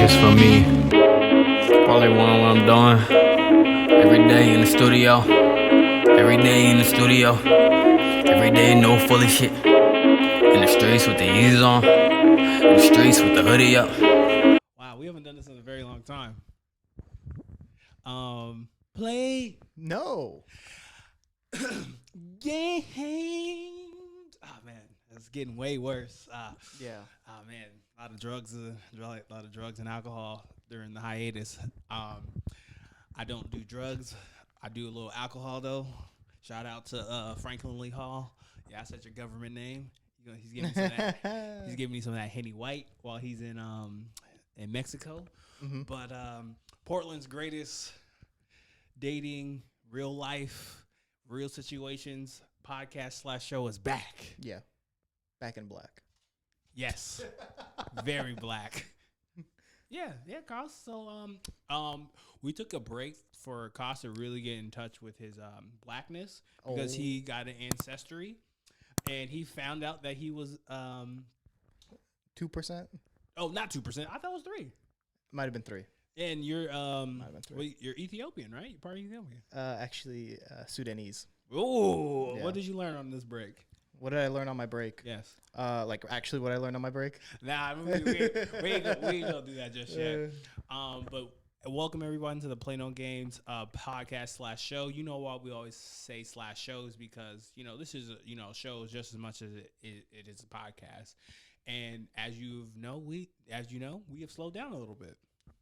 just for me. Probably one what I'm doing. Every day in the studio. Every day in the studio. Every day no fully shit. In the streets with the Yeezys on. In the streets with the hoodie up. Wow, we haven't done this in a very long time. Play No. games. Oh man, it's getting way worse. Yeah. Oh man, a lot of drugs and alcohol during the hiatus. I don't do drugs. I do a little alcohol though. Shout out to Franklin Lee Hall. Yeah, I said your government name. He's giving me some of that. He's giving me some of that Henny White while he's in Mexico. Mm-hmm. But Portland's greatest dating, real life, real situations podcast/show is back. Yeah. Back in black. Yes, very black. Yeah, Carl. So we took a break for Cos to really get in touch with his blackness because he got an ancestry, and he found out that he was 2%? Oh, not 2%. I thought it was 3. Might have been 3. And you're Might have been 3. wait, you're Ethiopian, right? You're part of Ethiopia. Actually, Sudanese. Ooh, Yeah. what did you learn on this break? What did I learn on my break? Yes. Like actually what I learned on my break? Nah, we ain't gonna do that just yet. But welcome everyone to the Play No Games podcast/show. You know why we always say /shows because this is shows just as much as it is a podcast. And as you know, we have slowed down a little bit.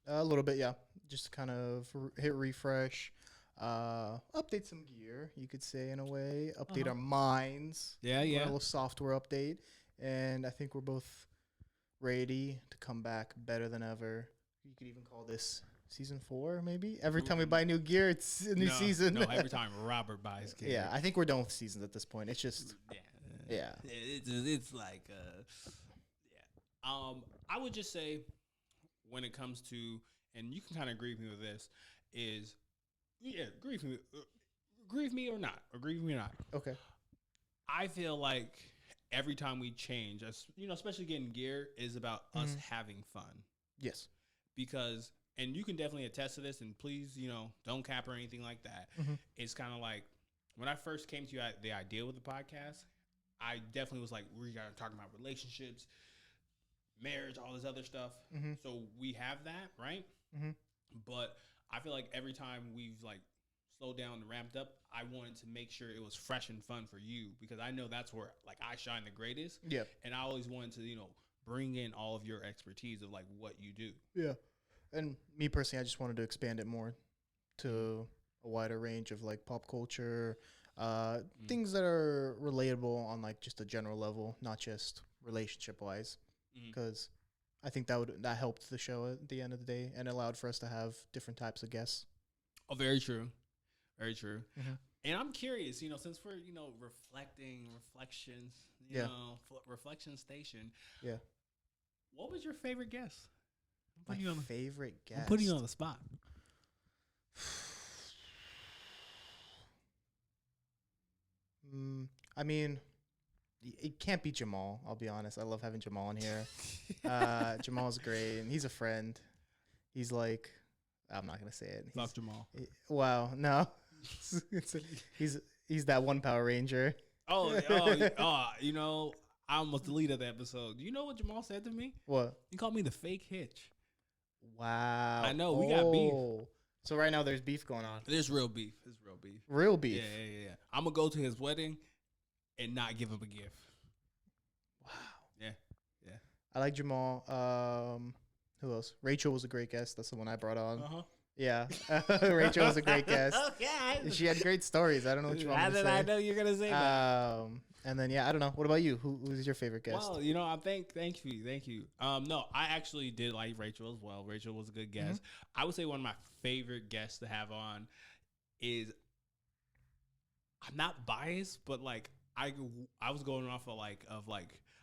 A little bit, yeah. Just kind of hit refresh, update some gear, you could say in a way, update our minds. Yeah. A little software update, and I think we're both ready to come back better than ever. You could even call this season 4, maybe. Every time we buy new gear, it's a new season. No, every time Robert buys gear. Yeah, I think we're done with seasons at this point. It's just yeah. It's like I would just say when it comes to, and you can kind of agree with me with this, is agree with me or not. Okay. I feel like every time we change, especially getting gear, is about us having fun. Yes. Because, and you can definitely attest to this, and please, don't cap or anything like that. Mm-hmm. It's kind of like when I first came to you, the idea with the podcast, I definitely was like, we're going to talk about relationships, marriage, all this other stuff. Mm-hmm. So we have that, right? Mm-hmm. But I feel like every time we've slowed down and ramped up, I wanted to make sure it was fresh and fun for you because I know that's where I shine the greatest. Yeah. And I always wanted to, bring in all of your expertise of what you do. Yeah. And me personally, I just wanted to expand it more to a wider range of pop culture, things that are relatable on just a general level, not just relationship wise. Because I think that helped the show at the end of the day and allowed for us to have different types of guests. Oh, very true. Very true. Mm-hmm. And I'm curious, since we're, reflections, reflection station. Yeah. What was your favorite guest? My favorite guest? I'm putting you on the spot. I mean, it can't be Jamal. I'll be honest. I love having Jamal in here. Jamal's great, and he's a friend. He's I'm not gonna say it. Fuck Jamal. Wow, no. He's that one Power Ranger. I almost deleted that episode. Do you know what Jamal said to me? What? He called me the fake hitch. Wow. I know, we got beef. So right now there's beef going on. There's real beef. Real beef. Yeah. I'm gonna go to his wedding and not give him a gift. Wow. Yeah. I like Jamal. Who else? Rachel was a great guest. That's the one I brought on. Uh-huh. Yeah. Rachel was a great guest. Okay. She had great stories. I don't know what you want me to say. I know you're gonna say that. And then I don't know. What about you? Who's your favorite guest? Well, I thank you. No, I actually did like Rachel as well. Rachel was a good guest. I would say one of my favorite guests to have on is, I'm not biased, but I was going off of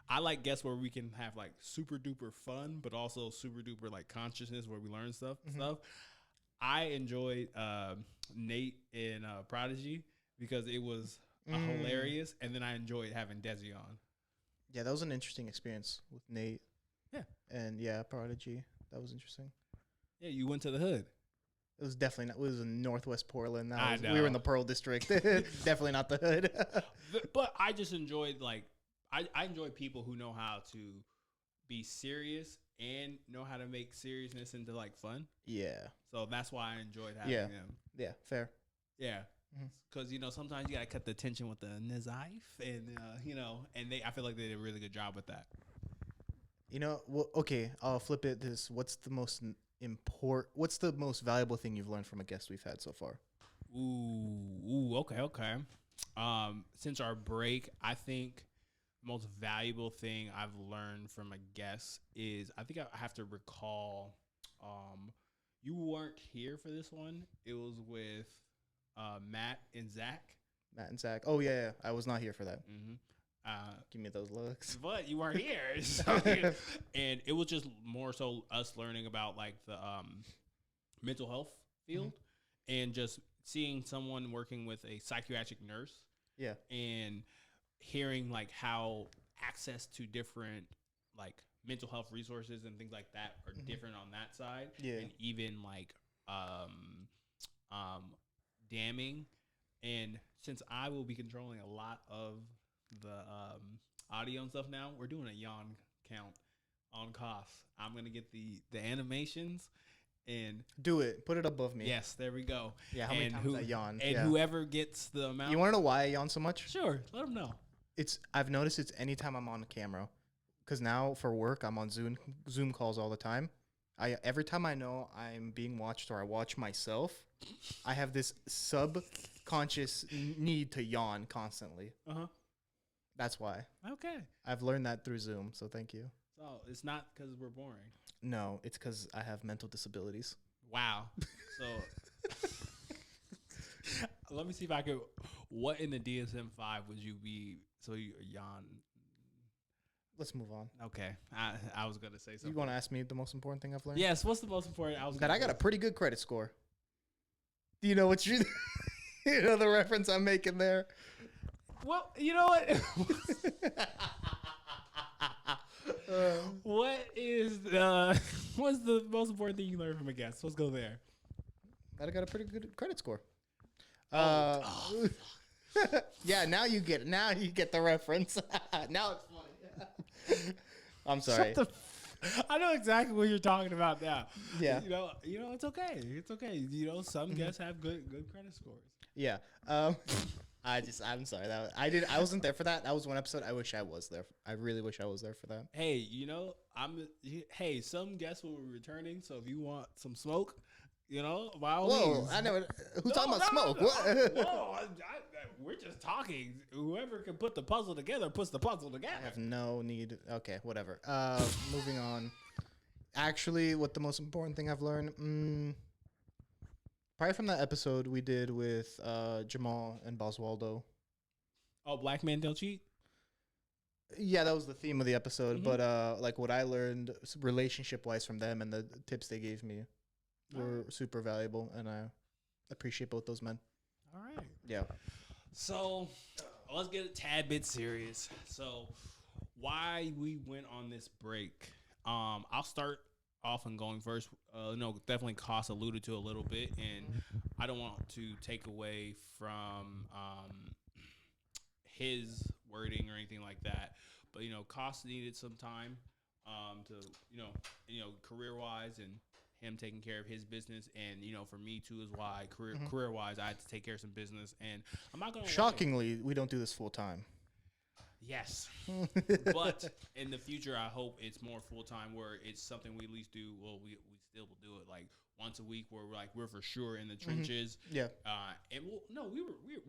I like guests where we can have super duper fun, but also super duper consciousness where we learn stuff. I enjoyed Nate in Prodigy because it was hilarious, and then I enjoyed having Desi on. Yeah, that was an interesting experience with Nate. Yeah. And Prodigy. That was interesting. Yeah, you went to the hood. It was definitely not. It was in Northwest Portland. I We were in know. the Pearl District. Definitely not the hood. But I just enjoyed like I enjoy people who know how to be serious and know how to make seriousness into like fun. Yeah. So that's why I enjoyed having Yeah. them. Yeah. Fair. Yeah. Mhm. Because, you know, sometimes you got to cut the tension with the knife and, you know, and I feel like they did a really good job with that. You know, well, okay, I'll flip it this. What's the most valuable thing you've learned from a guest we've had so far? Okay. Since our break, I think the most valuable thing I've learned from a guest is I think I have to recall, you weren't here for this one. It was with Matt and Zach. Matt and Zach. Oh, yeah. I was not here for that. Mm-hmm. Give me those looks. But you weren't here. And it was just more so us learning about like the mental health field and just seeing someone working with a psychiatric nurse. Yeah. And hearing like how access to different like mental health resources and things like that are different on that side. Yeah. And even like damning. And since I will be controlling a lot of the audio and stuff now, we're doing a yawn count on Cas. I'm gonna get the animations and Do it. Put it above me. yes, there we go. Yeah. How many times I yawn? And Yeah. whoever gets the amount. You want to know why I yawn so much? Sure, let them know. I've noticed it's anytime I'm on camera, because now for work I'm on Zoom calls all the time. Every time I know I'm being watched or I watch myself, I have this subconscious need to yawn constantly. That's why. Okay. I've learned that through Zoom, so thank you. So it's not because we're boring. No, it's because I have mental disabilities. Wow. So let me see if I could. What in the DSM-5 would you be? So you yawn. Let's move on. Okay. I was gonna say something. You want to ask me the most important thing I've learned? Yes. What's the most important? That I got a pretty good credit score. Do you know what you know the reference I'm making there? Well, you know what? What's the most important thing you learned from a guest? Let's go there. That I got a pretty good credit score. Oh. Yeah, now you get it. Now you get the reference. Now it's funny. I'm sorry. I know exactly what you're talking about now. Yeah. You know, it's okay. It's okay. You know, some guests have good credit scores. Yeah. I'm sorry. I wasn't there for that. That was one episode. I wish I was there. I really wish I was there for that. Hey, you know, some guests will be returning, so if you want some smoke, you know, by all means. I know. Who's talking about smoke? No. What? Whoa, we're just talking. Whoever can put the puzzle together puts the puzzle together. I have no need. Okay, whatever. Moving on. Actually, what the most important thing I've learned, probably from that episode we did with Jamal and Boswaldo. Oh, black men don't cheat? Yeah, that was the theme of the episode. But like what I learned relationship wise from them and the tips they gave me were super valuable, and I appreciate both those men. All right. Yeah. So let's get a tad bit serious. So why we went on this break? I'll start off and going first. No, definitely Cas alluded to a little bit, and I don't want to take away from his wording or anything like that. But you know, Cas needed some time to you know career wise and him taking care of his business, and you know, for me too, is why career wise, I had to take care of some business, and I'm not gonna Shockingly, we don't do this full time. Yes, but in the future, I hope it's more full time, where it's something we at least do. Well, we still will do it like once a week, where we're for sure in the trenches. Yeah. And we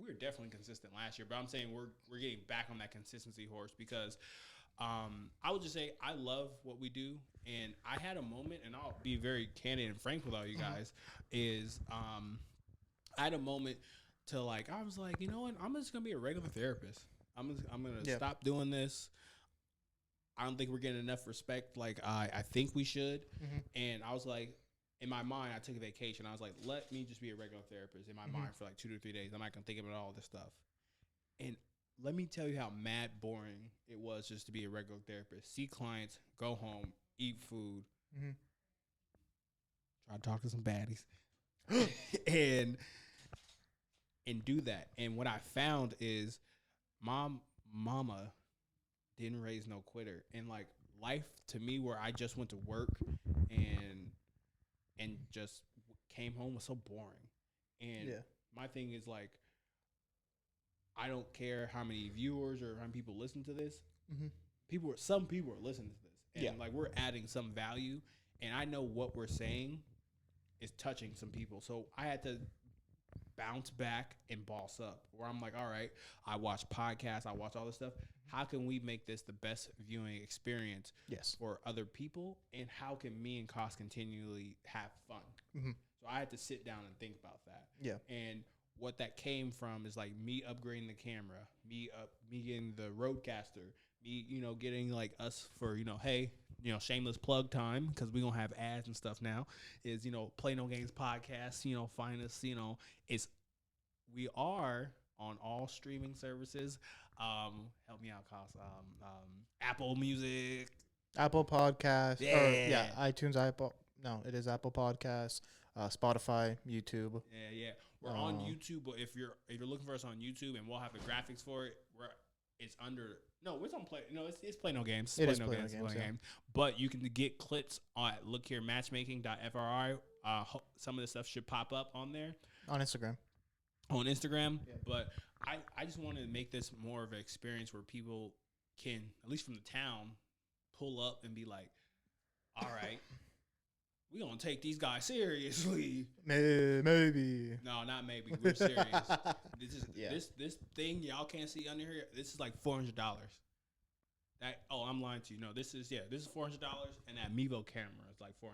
were definitely consistent last year, but I'm saying we're getting back on that consistency horse because. I would just say I love what we do, and I had a moment, and I'll be very candid and frank with all you guys. I had a moment to like I was like, you know what, I'm just gonna be a regular therapist. I'm gonna stop doing this. I don't think we're getting enough respect like I think we should. And I was like, in my mind, I took a vacation. I was like, let me just be a regular therapist in my mind for like 2 to 3 days. I'm not gonna think about all this stuff. And let me tell you how mad boring it was just to be a regular therapist. See clients, go home, eat food, try to talk to some baddies, and do that. And what I found is, mama didn't raise no quitter, and like life to me, where I just went to work and just came home was so boring. And my thing is like, I don't care how many viewers or how many people listen to this. Mm-hmm. Some people are listening to this, and like we're adding some value, and I know what we're saying is touching some people. So I had to bounce back and boss up, where I'm like, all right, I watch podcasts, I watch all this stuff. How can we make this the best viewing experience for other people? And how can me and Cos continually have fun? Mm-hmm. So I had to sit down and think about that. Yeah. And what that came from is like me upgrading the camera, me getting the Roadcaster, me, getting like us for, hey, shameless plug time, because we're going to have ads and stuff now, is, Play No Games podcast, find us, we are on all streaming services. Help me out, Cos. Apple Music. Apple Podcasts. iTunes, Apple. No, it is Apple Podcasts, Spotify, YouTube. Yeah. We're on YouTube, but if you're looking for us on YouTube, and we'll have the graphics for it, it's under. No, it's on Play. No, it's Play No Games. It is Play No Games. But you can get clips at lookherematchmaking.fri. Some of the stuff should pop up on there. On Instagram. But I just wanted to make this more of an experience where people can, at least from the town, pull up and be like, all right, we gonna take these guys seriously. Maybe. No, not maybe. We're serious. This thing y'all can't see under here. This is like $400. I'm lying to you. No, this is $400, and that Mevo camera is like $400.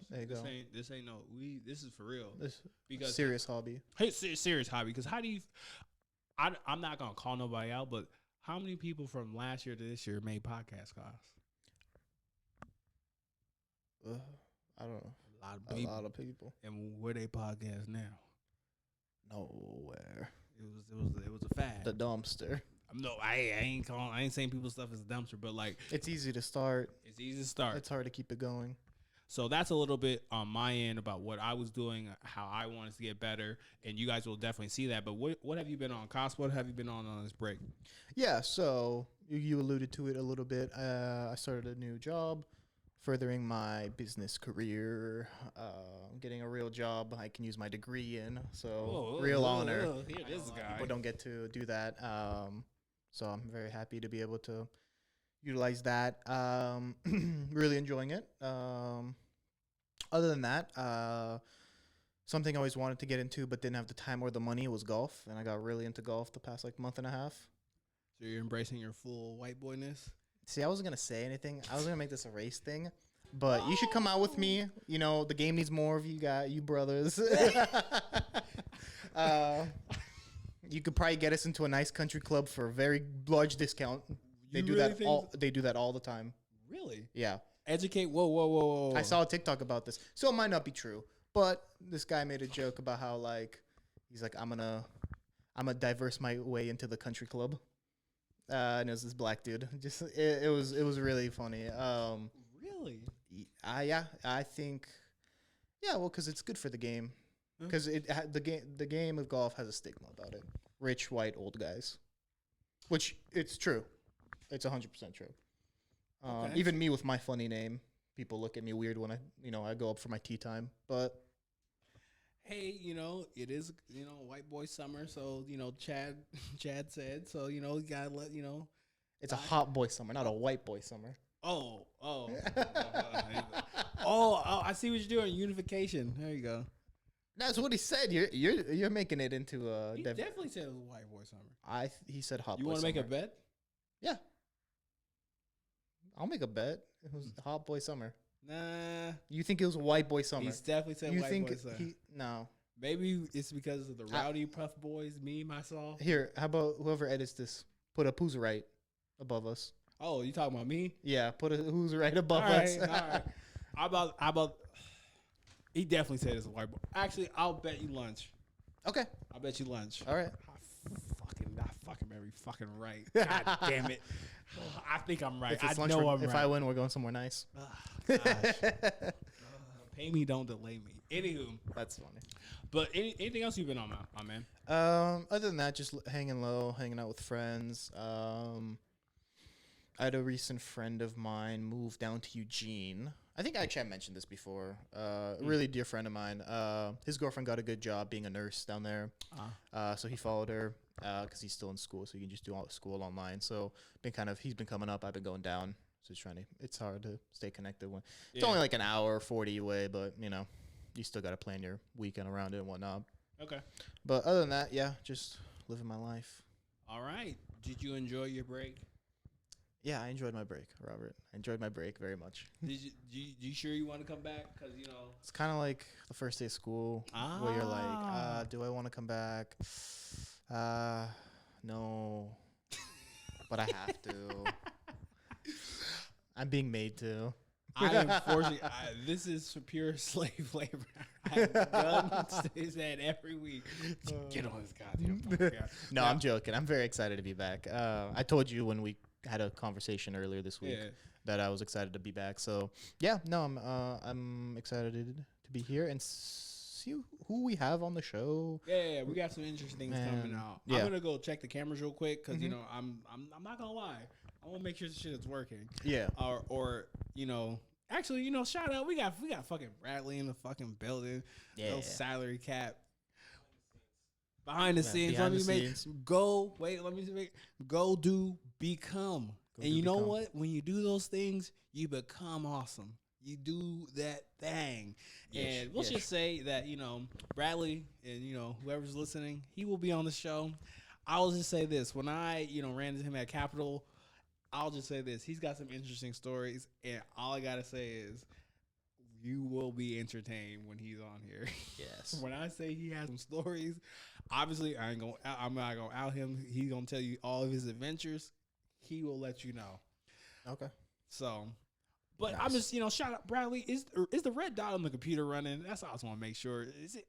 There you go. This ain't no. This is for real. This because serious hobby. Hey, serious hobby. Because how do you? I'm not gonna call nobody out, but how many people from last year to this year made podcast costs? I don't know. A lot of people. And where they podcast now? Nowhere. It was a fad. The dumpster. No, I ain't saying people's stuff is a dumpster, but like it's easy to start. It's hard to keep it going. So that's a little bit on my end about what I was doing, how I wanted to get better, and you guys will definitely see that. But what have you been on, Cos? What have you been on this break? Yeah, so you alluded to it a little bit. I started a new job, furthering my business career, getting a real job I can use my degree in. So real honor. Here, this guy. People don't get to do that. So I'm very happy to be able to utilize that. Really enjoying it. Other than that, something I always wanted to get into but didn't have the time or the money was golf. And I got really into golf the past month and a half. So you're embracing your full white boyness? See, I wasn't going to say anything. I was going to make this a race thing. But you should come out with me. The game needs more of you brothers. You could probably get us into a nice country club for a very large discount. They do that all the time. Really? Yeah. Educate. Whoa. I saw a TikTok about this. So it might not be true. But this guy made a joke about how he's like, I'm gonna diverse my way into the country club. And it was this black dude. Just it was really funny. Really? I think, well, because it's good for the game. Because the game of golf has a stigma about it. Rich, white, old guys. Which, it's true. It's 100% true. Okay. Even me with my funny name, people look at me weird when I go up for my tea time. But hey, it is, white boy summer. So, Chad said, so, you gotta let, It's a hot boy summer, not a white boy summer. Oh, I see what you're doing. Unification. There you go. That's what he said. You're making it into a. He definitely said it was white boy summer. He said hot. You want to make a bet? Yeah. I'll make a bet. It was hot boy summer. Nah. You think it was white boy summer? He's definitely said white boy summer. No. Maybe it's because of the rowdy puff boys, me, myself. Here, how about whoever edits this, put a who's right above us. Oh, you talking about me? Yeah, put a who's right above us. All right. How about? He definitely said it's a white boy. Actually, I'll bet you lunch. Okay. I'll bet you lunch. All right. I fucking very fucking right. God damn it. I think I'm right. If I win, we're going somewhere nice. Gosh. Pay me, don't delay me. Anywho, That's funny. but anything else you've been on, my man? Other than that, just hanging low, hanging out with friends. I had a recent friend of mine move down to Eugene. I think I mentioned this before. Really dear friend of mine. His girlfriend got a good job being a nurse down there. So he followed her because he's still in school, so he can just do all school online. So he's been coming up. I've been going down. So it's hard to stay connected when it's only like an hour 40 away, but you still got to plan your weekend around it and whatnot. Okay. But other than that, yeah, just living my life. All right. Did you enjoy your break? Yeah, I enjoyed my break, Robert. I enjoyed my break very much. You sure you want to come back? Because, It's kind of like the first day of school where you're like, do I want to come back? No. But I have to. I'm being made to. I am forcing. This is pure slave labor. I have done his head every week. Get on this goddamn podcast. No, I'm joking. I'm very excited to be back. I told you when we had a conversation earlier this week that I was excited to be back. So yeah, no, I'm excited to be here and see who we have on the show. Yeah, we got some interesting things coming out. Yeah. I'm gonna go check the cameras real quick because I'm not gonna lie. I want to make sure the shit is working. Yeah. Or actually, shout out. We got fucking Bradley in the fucking building. Yeah. No salary cap. Behind the scenes. Behind Let the me scenes. go do become. Go and do you know become. what? When you do those things, you become awesome. You do that thing. Yes, And let's yes. just say that, Bradley and, whoever's listening, he will be on the show. I'll just say this. When I, ran into him at Capitol, I'll just say this. He's got some interesting stories. And all I got to say is you will be entertained when he's on here. Yes. When I say he has some stories, obviously I'm not going to out him. He's going to tell you all of his adventures. He will let you know. Okay. So, but Nice. I'm just, shout out Bradley. Is the red dot on the computer running? That's all I just want to make sure. Is it?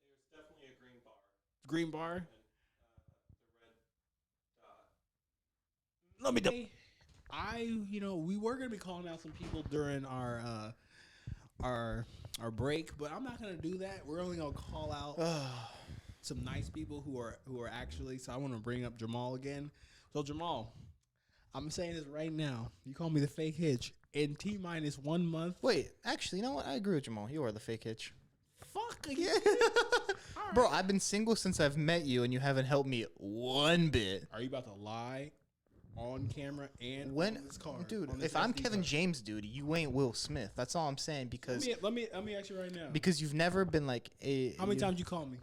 There's definitely a green bar. Green bar? And the red dot. Let me we were going to be calling out some people during our break, but I'm not going to do that. We're only going to call out some nice people who are actually, so I want to bring up Jamal again. So Jamal, I'm saying this right now. You call me the fake hitch in T-minus 1 month. Wait, actually, you know what? I agree with Jamal. You are the fake hitch. Fuck Yeah. All Bro, I've been single since I've met you, and you haven't helped me one bit. Are you about to lie on camera and When, on this card? dude, on this if I'm SD Kevin card? James, dude, you ain't Will Smith. That's all I'm saying because let me ask you right now. because you've never been like a. How many times you call me?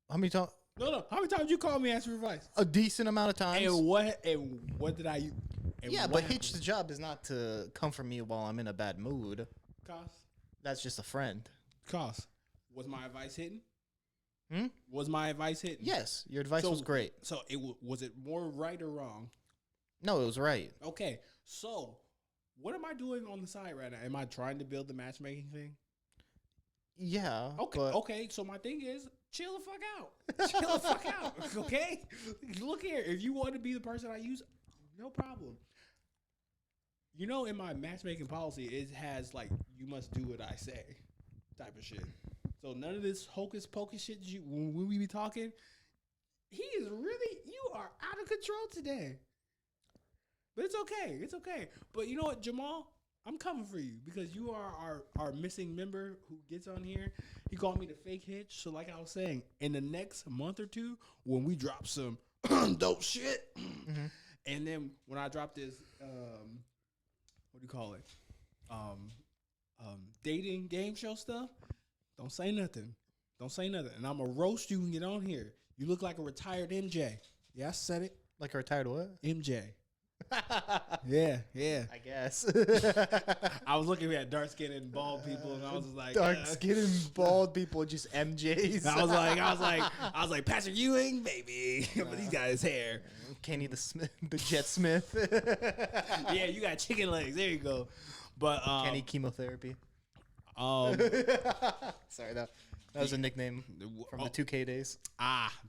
How many times? No. How many times you call me and ask for advice? A decent amount of times. And what did I? And Yeah, what but happened? Hitch, the job is not to comfort me while I'm in a bad mood. Cost. That's just a friend. Cost. Was my advice hitting? Hmm? Was my advice hitting? Yes, your advice So- was great. So was it more right or wrong? No, it was right. Okay. So what am I doing on the side right now? Am I trying to build the matchmaking thing? Yeah. Okay. but- Okay. So my thing is, chill the fuck out. Chill the fuck out. Okay. Look here. If you want to be the person I use, no problem. In my matchmaking policy, it has like you must do what I say, type of shit. So none of this hocus pocus shit. When we be talking, you are out of control today. But it's okay. It's okay. But you know what, Jamal? I'm coming for you because you are our missing member who gets on here. He called me the fake hitch. So like I was saying, in the next month or two, when we drop some dope shit, and then when I drop this, what do you call it? Dating game show stuff, don't say nothing. Don't say nothing. And I'm going to roast you and get on here. You look like a retired MJ. Yeah, I said it. Like a retired what? MJ. Yeah. I guess. I was looking at dark skinned and bald people, and I was just like, Dark skin and bald people, just MJs. I was like, Patrick Ewing, baby, but he's got his hair. Kenny the Smith, the Jet Smith. Yeah, you got chicken legs. There you go. But Kenny chemotherapy. um, Sorry, that was a nickname from the 2K days.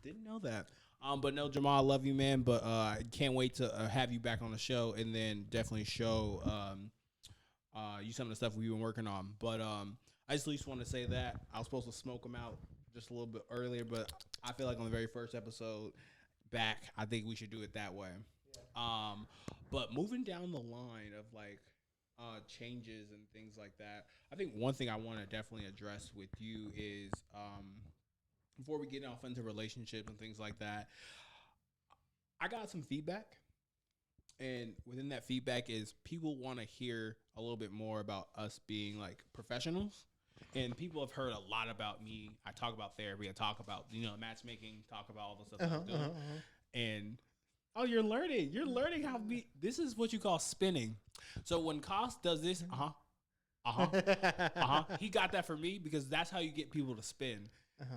didn't know that. But no, Jamal, I love you, man. But I can't wait to have you back on the show, and then definitely show use some of the stuff we've been working on. But I just at least want to say that I was supposed to smoke them out just a little bit earlier, but I feel like on the very first episode back, I think we should do it that way. Yeah. But moving down the line of like changes and things like that, I think one thing I want to definitely address with you is before we get off into relationships and things like that, I got some feedback. And within that feedback is people want to hear a little bit more about us being like professionals. And people have heard a lot about me. I talk about therapy. I talk about, matchmaking, talk about all the stuff I'm doing. And, you're learning. You're learning how this is what you call spinning. So when Cas does this, he got that for me because that's how you get people to spin.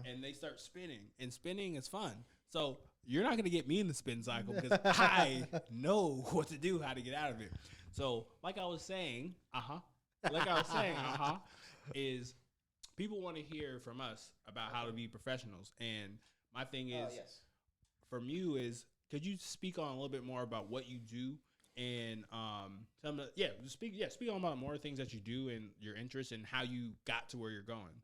And they start spinning. And spinning is fun. So you're not going to get me in the spin cycle because I know what to do, how to get out of it. So like I was saying, is people want to hear from us about how to be professionals. And my thing is, from you is, could you speak on a little bit more about what you do and speak on about more things that you do and your interests and how you got to where you're going.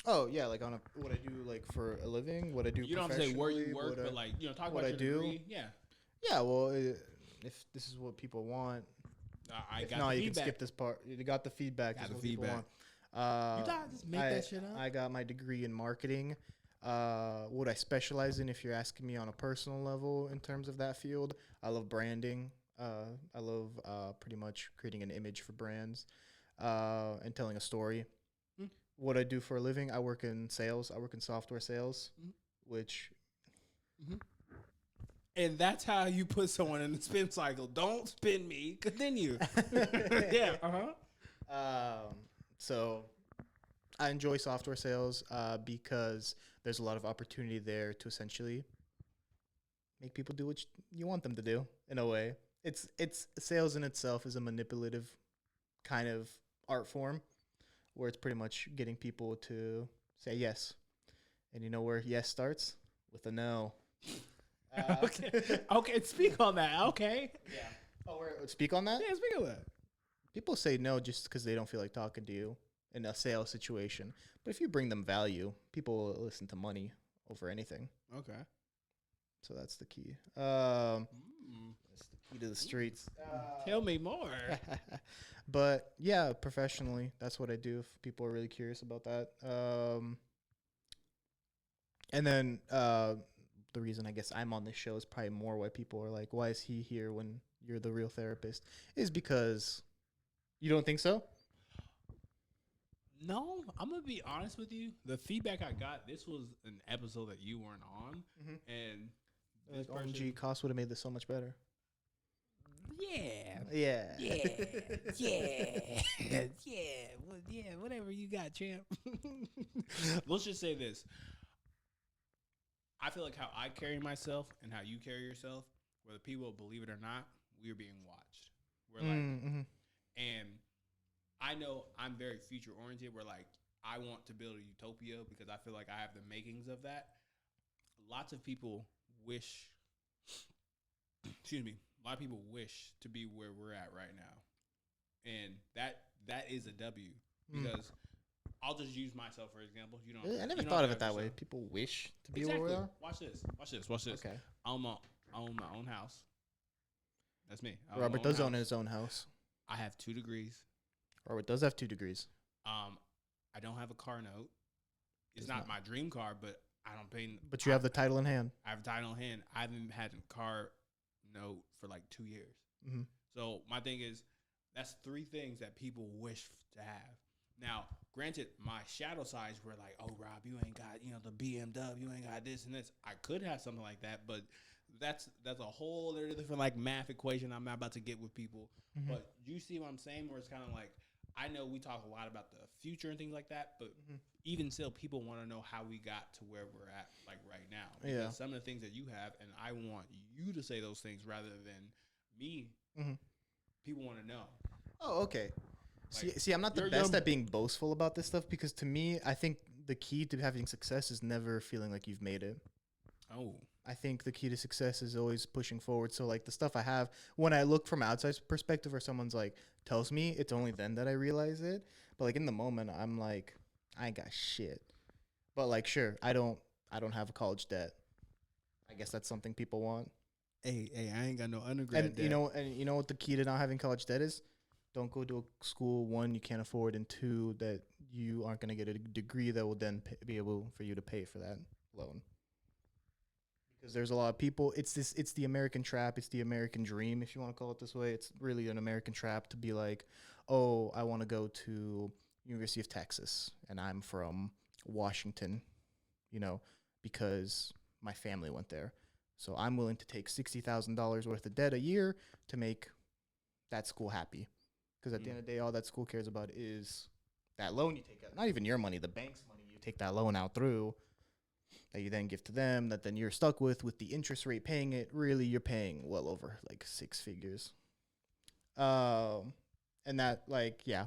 Oh yeah, like what I do like for a living, what I do. You don't have to say where you work, but like talk what about I your do. degree. Yeah. Yeah, well, if this is what people want, I got no, the you feedback. can skip this part. You got the feedback. Got is the what people feedback. Want. You gotta just make that shit up. I got my degree in marketing. What I specialize in, if you're asking me on a personal level in terms of that field, I love branding. I love pretty much creating an image for brands and telling a story. What I do for a living, I work in sales. I work in software sales, which... And that's how you put someone in the spin cycle. Don't spin me. Continue. Yeah. So I enjoy software sales because there's a lot of opportunity there to essentially make people do what you want them to do in a way. It's sales in itself is a manipulative kind of art form where it's pretty much getting people to say yes. And you know where yes starts? With a no. Okay, speak on that. Okay. Yeah. Oh, speak on that? Yeah, speak on that. People say no just because they don't feel like talking to you in a sales situation. But if you bring them value, people will listen to money over anything. Okay. So that's the key. That's the key to the streets. Tell me more. But yeah, professionally, that's what I do if people are really curious about that. And then the reason I guess I'm on this show is probably more why people are like, why is he here when you're the real therapist? Is because you don't think so? No, I'm going to be honest with you. The feedback I got, this was an episode that you weren't on. And like, OMG, Cas would have made this so much better. Yeah. Well, whatever you got, champ. Let's just say this. I feel like how I carry myself and how you carry yourself, whether people believe it or not, we're being watched. We're like, and I know I'm very future oriented. Where like I want to build a utopia because I feel like I have the makings of that. Lots of people wish. Excuse me. A lot of people wish to be where we're at right now, and that is a W because. I'll just use myself for example. I never thought of it that way. People wish to be where we are. Watch this. Okay. I own my own house. That's me. Robert does own his own house. I have 2 degrees. Robert does have 2 degrees. I don't have a car note. It's not my dream car, but I don't pay. But you have the title in hand. I have a title in hand. I haven't had a car note for like 2 years. So my thing is, that's 3 things that people wish to have. Now, granted, my shadow sides were like, oh, Rob, you ain't got, the BMW, you ain't got this and this. I could have something like that, but that's a whole other different like math equation I'm not about to get with people. But you see what I'm saying? Where it's kind of like, I know we talk a lot about the future and things like that, but even still, people want to know how we got to where we're at like right now. Because some of the things that you have, and I want you to say those things rather than me, people want to know. Oh, okay. Like, see, I'm not the best at being boastful about this stuff because to me, I think the key to having success is never feeling like you've made it. Oh. I think the key to success is always pushing forward. So like the stuff I have, when I look from outside perspective, or someone's like tells me, it's only then that I realize it. But like in the moment, I'm like, I ain't got shit. But like, sure, I don't have a college debt. I guess that's something people want. Hey, I ain't got no undergrad And debt. you know what the key to not having college debt is? Don't go to a school, one, you can't afford, and two, that you aren't going to get a degree that will then be able for you to pay for that loan. Because there's a lot of people, it's the American trap, it's the American dream, if you want to call it this way. It's really an American trap to be like, oh, I want to go to University of Texas, and I'm from Washington, you know, because my family went there. So I'm willing to take $60,000 worth of debt a year to make that school happy. Because at the end of the day, all that school cares about is that loan you take out. Not even your money, the bank's money. You take that loan out through that you then give to them, that then you're stuck with the interest rate paying it. Really, you're paying well over like 6 figures. And that, like, yeah.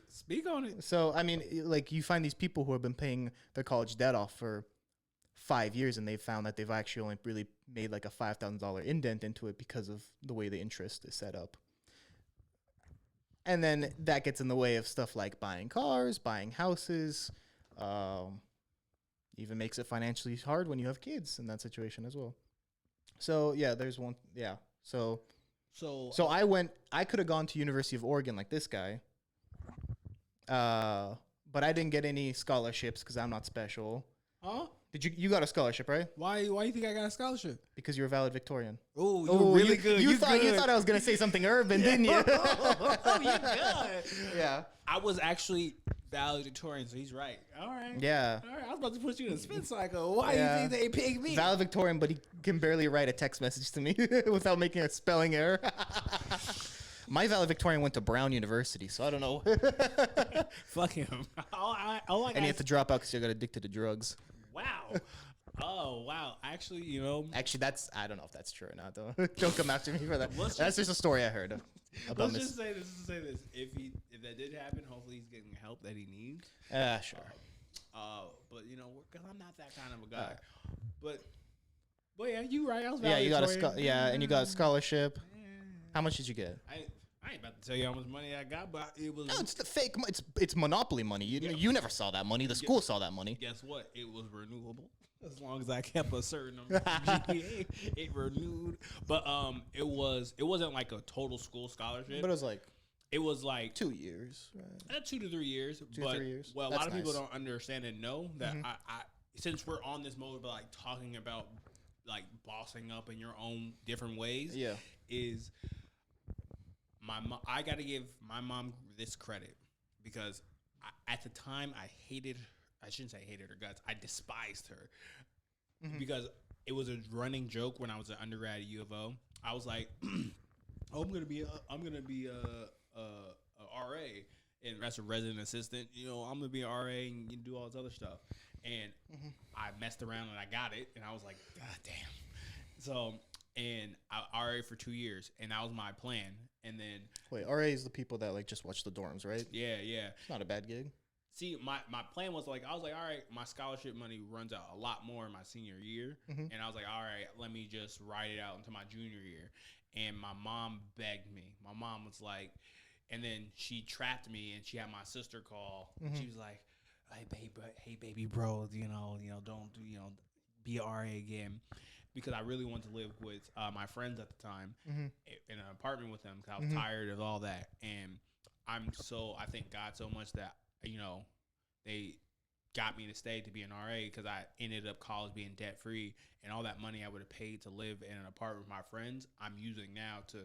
Speak on it. So, I mean, like, you find these people who have been paying their college debt off for 5 years, and they've found that they've actually only really made like a $5,000 indent into it because of the way the interest is set up. And then that gets in the way of stuff like buying cars, buying houses, even makes it financially hard when you have kids in that situation as well. So yeah, there's one. Yeah. So I could have gone to University of Oregon like this guy. But I didn't get any scholarships because I'm not special. Huh? Did you got a scholarship, right? Why you think I got a scholarship? Because you're a Valedictorian. Oh, you're really good. You thought I was gonna say something urban, didn't you? Oh, you're good. Yeah. I was actually valedictorian, so he's right. All right. Yeah. All right. I was about to put you in a spin cycle. Why Yeah. you think they picked me? Valedictorian, but he can barely write a text message to me without making a spelling error. My valedictorian went to Brown University, so I don't know. Fuck him. And he had to drop out because he got addicted to drugs. Wow. Oh, wow. Actually, Actually, I don't know if that's true or not, though. Don't come after me for that. Let's just a story I heard about let's just say this. If that did happen, hopefully he's getting the help that he needs. Sure. But because I'm not that kind of a guy. But yeah, you right. I was Yeah, you got valedictorian. and you got a scholarship. How much did you get? I ain't about to tell you how much money I got, but it was. No, it's the fake. It's monopoly money. You never saw that money. The school saw that money. Guess what? It was renewable. As long as I kept a certain number of GPA, it renewed. But it wasn't like a total school scholarship. But it was like 2 years, right? 2 to 3 years. 2 to 3 years. Well, a That's lot of people nice. don't understand and know that I since we're on this mode of like talking about like bossing up in your own different ways. Yeah. Is my mom? I got to give my mom this credit because at the time I hated. I shouldn't say hated her guts. I despised her because it was a running joke when I was an undergrad at U of O. I was like, "Oh, I'm gonna be a RA, and that's a resident assistant. I'm gonna be an RA and you do all this other stuff." And I messed around and I got it, and I was like, "God damn!" So, and I RA for 2 years, and that was my plan. And then Wait, RA is the people that like just watch the dorms, right? yeah. It's not a bad gig. See, my plan was like, I was like, all right, my scholarship money runs out a lot more in my senior year. And I was like, all right, let me just ride it out into my junior year. And my mom begged me. My mom was like, and then she trapped me and she had my sister call. And she was like, hey, baby bro, don't be an RA again. Because I really wanted to live with my friends at the time in an apartment with them because I was tired of all that. And I thank God so much that, they got me to stay to be an RA because I ended up college being debt free, and all that money I would have paid to live in an apartment with my friends, I'm using now to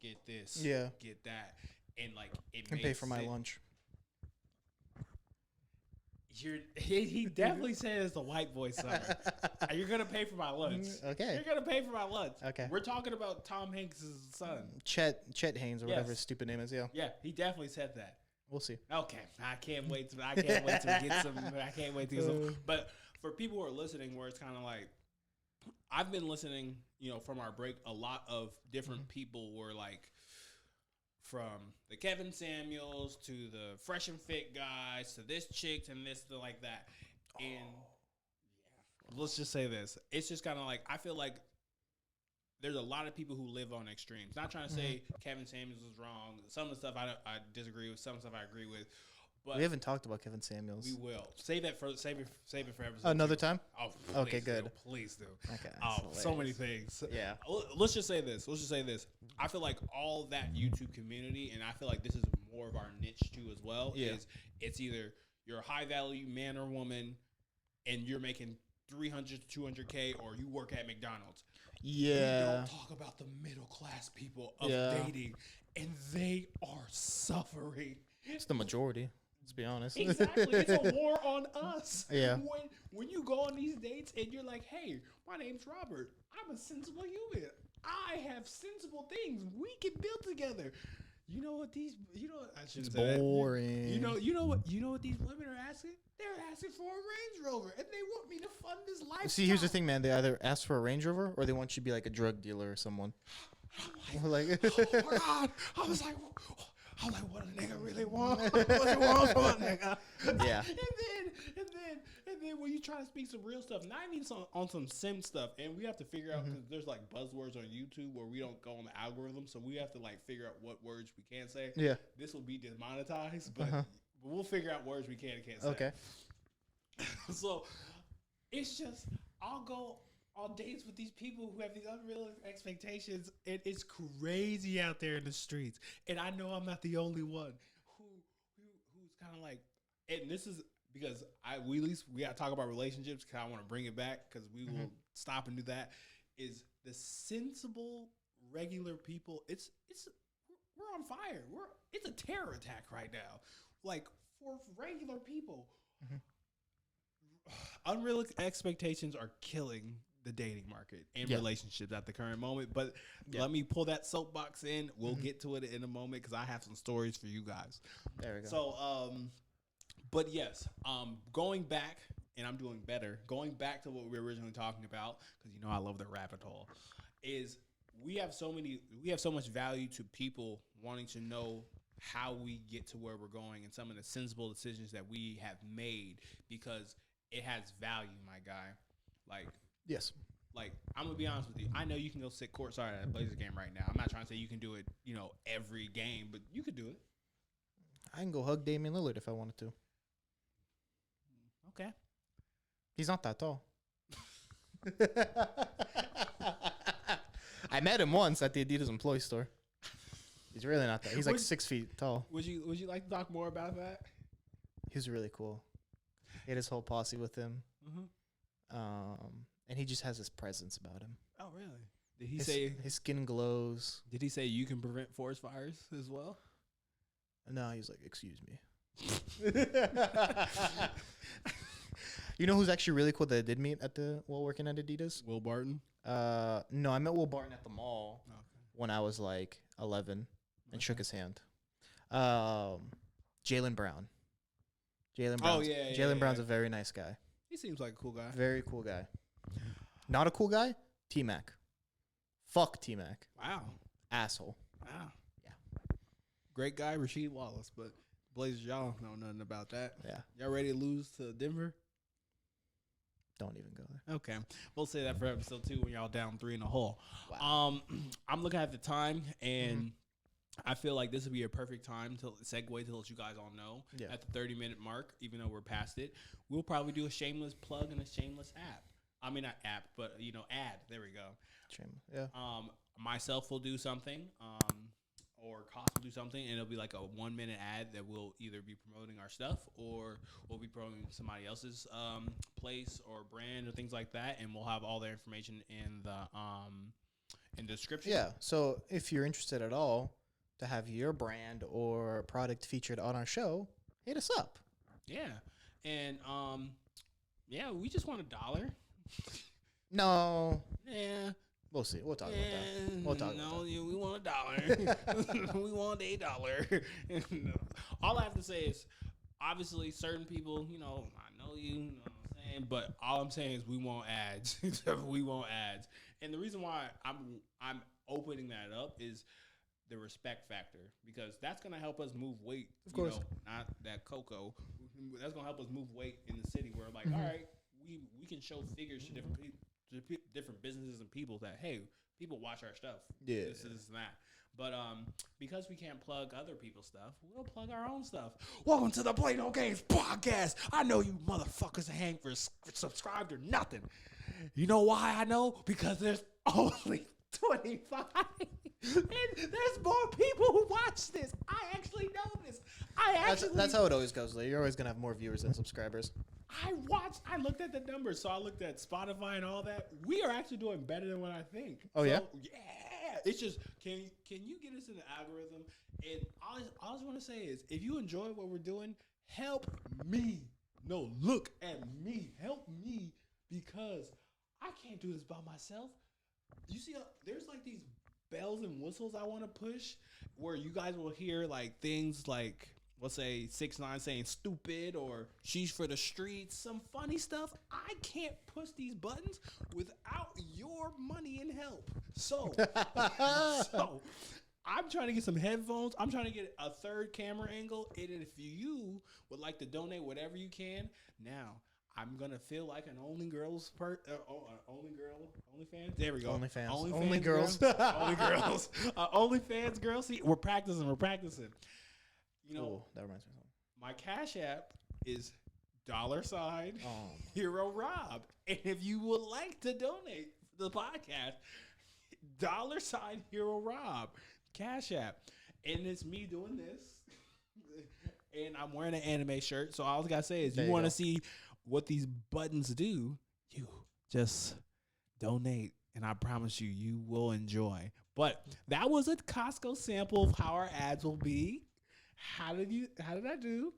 get this, get that, and like it Can pay for my lunch. He definitely says the white boy summer. You're gonna pay for my lunch. Okay. You're gonna pay for my lunch. Okay. We're talking about Tom Hanks' son. Chet Haynes or whatever his Yes. stupid name is. Yeah. Yeah, he definitely said that. We'll see. Okay, I can't wait to get some. I can't wait to get some. But for people who are listening, where it's kind of like, I've been listening, from our break, a lot of different people were like, from the Kevin Samuels to the Fresh and Fit guys to this chick and this to like that, and let's just say this. It's just kind of like, I feel like there's a lot of people who live on extremes. Not trying to say Kevin Samuels was wrong. Some of the stuff I disagree with. Some stuff I agree with. But We haven't talked about Kevin Samuels. we will save it for episode Another 2. time? Oh, Okay, please good. do. Please do. Okay. Oh, that's so many hilarious. things. Yeah. Let's just say this. I feel like all that YouTube community, and I feel like this is more of our niche too as well. Yeah. Is it's either you're a high value man or woman, and you're making 300 to 200K, or you work at McDonald's. We Yeah. don't talk about the middle class people of Yeah. dating, and they are suffering. It's the majority. Let's be honest. Exactly, it's a war on us. Yeah. When you go on these dates and you're like, "Hey, my name's Robert. I'm a sensible human. I have sensible things. We can build together." You know what I shouldn't It's say that. boring. You know what these women are asking? They're asking for a Range Rover, and they want me to fund this lifestyle. See, here's the thing, man. They either ask for a Range Rover or they want you to be like a drug dealer or someone. Like, Oh my God! I was like, what a nigga really want? What you want from a nigga? Yeah. and then when you try to speak some real stuff, not even on some sim stuff, and we have to figure out because there's like buzzwords on YouTube where we don't go on the algorithm, so we have to like figure out what words we can say. Yeah. This will be demonetized, but we'll figure out words we can and can't say. Okay. So it's just I'll go on dates with these people who have these unrealistic expectations, and it's crazy out there in the streets. And I know I'm not the only one who's kind of like, and this is because we got to talk about relationships because I want to bring it back because we will stop and do that. Is the sensible regular people? We're on fire. It's a terror attack right now. Like for regular people. Unrealistic expectations are killing the dating market and relationships at the current moment. But let me pull that soapbox in. We'll get to it in a moment because I have some stories for you guys. There we go. So, but yes, going back, and I'm doing better. Going back to what we were originally talking about, because you know I love the rabbit hole, is we have so much value to people wanting to know how we get to where we're going and some of the sensible decisions that we have made because it has value, my guy. Yes. Like I'm gonna be honest with you. I know you can go sit courtside at a Blazers game right now. I'm not trying to say you can do it, every game, but you could do it. I can go hug Damian Lillard if I wanted to. Okay. He's not that tall. I met him once at the Adidas employee store. He's really not that. He's like 6 feet tall. Would you like to talk more about that? He was really cool. He had his whole posse with him. And he just has this presence about him. Oh, really? Did he say his skin glows? Did he say you can prevent forest fires as well? No, he's like, excuse me. You know who's actually really cool that I did meet while working at Adidas? Will Barton. No, I met Will Barton at the mall when I was like 11 and shook his hand. Jaylen Brown. Jaylen Brown's a very nice guy. He seems like a cool guy. Very cool guy. Not a cool guy? T-Mac. Fuck T-Mac. Wow. Asshole. Wow. Yeah. Great guy, Rasheed Wallace, but Blazers, y'all know nothing about that. Yeah. Y'all ready to lose to Denver? Don't even go there. Okay. We'll say that for episode 2 when y'all down 3 in the hole. Wow. I'm looking at the time, and I feel like this would be a perfect time to segue to let you guys all know at the 30-minute mark, even though we're past it, we'll probably do a shameless plug and a shameless app. I mean, not app, but, ad. There we go. Shameless. Yeah. Myself will do something, or Cost will do something, and it'll be like a 1-minute ad that will either be promoting our stuff or we'll be promoting somebody else's place or brand or things like that, and we'll have all their information in the description. Yeah. So if you're interested at all to have your brand or product featured on our show, hit us up. Yeah. And we just want $1. No. Yeah. We'll see. We'll talk about that. We'll talk about that. We want $1. We want $8. No. All I have to say is, obviously, certain people, I know you know what I'm saying, but all I'm saying is we want ads. We want ads. And the reason why I'm opening that up is the respect factor, because that's going to help us move weight. Of course. Not that cocoa. That's going to help us move weight in the city where, like, all right, we can show figures to different businesses and people that, hey, people watch our stuff. Yeah. This and that. But because we can't plug other people's stuff, we'll plug our own stuff. Welcome to the Play No Games podcast. I know you motherfuckers hang for subscribed or nothing. You know why I know? Because there's only 25. And there's more people who watch this. I actually know this. That's how it always goes. Like, you're always gonna have more viewers than subscribers. I looked at the numbers, so I looked at Spotify and all that. We are actually doing better than what I think. Oh, yeah? Yeah. It's just, can you get us in the algorithm? And all I want to say is, if you enjoy what we're doing, help me. No, look at me. Help me, because I can't do this by myself. You see, there's like these bells and whistles I want to push, where you guys will hear like things like, let's say 6ix9ine saying stupid, or she's for the streets, some funny stuff. I can't push these buttons without your money and help. So I'm trying to get some headphones. I'm trying to get a third camera angle. And if you would like to donate whatever you can, now I'm gonna feel like an OnlyFans. There we go. OnlyFans. Only girls. Only girls. OnlyFans girl. See, we're practicing. You know, Ooh, that reminds me of something. my Cash App is $ Oh. Hero Rob. And if you would like to donate to the podcast, $ Hero Rob. Cash App. And it's me doing this. And I'm wearing an anime shirt. So all I gotta say is, There you you want to go. see what these buttons do, you just donate. And I promise you, you will enjoy. But that was a Costco sample of how our ads will be. How did I do?